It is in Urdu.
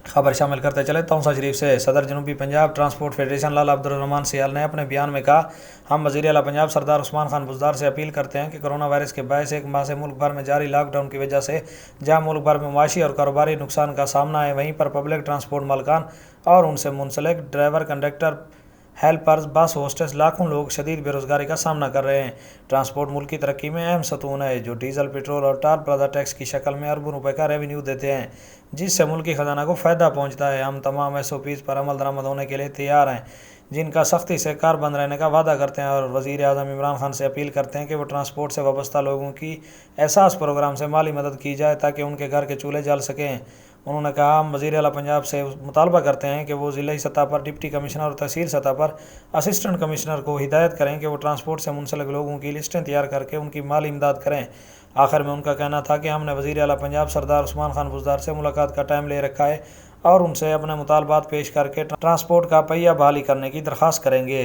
خبر شامل کرتے چلے تونسا شریف سے۔ صدر جنوبی پنجاب ٹرانسپورٹ فیڈریشن لالا عبدالرحمان سیال نے اپنے بیان میں کہا، ہم وزیر اعلیٰ پنجاب سردار عثمان خان بزدار سے اپیل کرتے ہیں کہ کورونا وائرس کے باعث ایک ماہ سے ملک بھر میں جاری لاک ڈاؤن کی وجہ سے جہاں ملک بھر میں معاشی اور کاروباری نقصان کا سامنا ہے، وہیں پر پبلک ٹرانسپورٹ مالکان اور ان سے منسلک ڈرائیور، کنڈکٹر، ہیلپرز، بس ہوسٹس لاکھوں لوگ شدید بے روزگاری کا سامنا کر رہے ہیں۔ ٹرانسپورٹ ملک کی ترقی میں اہم ستون ہے، جو ڈیزل، پٹرول اور ٹول پلازہ ٹیکس کی شکل میں اربوں روپے کا ریونیو دیتے ہیں، جس سے ملکی خزانہ کو فائدہ پہنچتا ہے۔ ہم تمام SOPs پر عمل درآمد ہونے کے لیے تیار ہیں، جن کا سختی سے کاربند رہنے کا وعدہ کرتے ہیں، اور وزیر اعظم عمران خان سے اپیل کرتے ہیں کہ وہ ٹرانسپورٹ سے وابستہ لوگوں کی احساس پروگرام سے مالی مدد کی جائے تاکہ ان کے گھر کے چولہے جل سکیں۔ انہوں نے کہا، ہم وزیر اعلیٰ پنجاب سے مطالبہ کرتے ہیں کہ وہ ضلعی سطح پر ڈپٹی کمشنر اور تحصیل سطح پر اسسٹنٹ کمشنر کو ہدایت کریں کہ وہ ٹرانسپورٹ سے منسلک لوگوں کی لسٹیں تیار کر کے ان کی مالی امداد کریں۔ آخر میں ان کا کہنا تھا کہ ہم نے وزیر اعلیٰ پنجاب سردار عثمان خان بزدار سے ملاقات کا ٹائم لے رکھا ہے اور ان سے اپنے مطالبات پیش کر کے ٹرانسپورٹ کا پہیہ بحالی کرنے کی درخواست کریں گے۔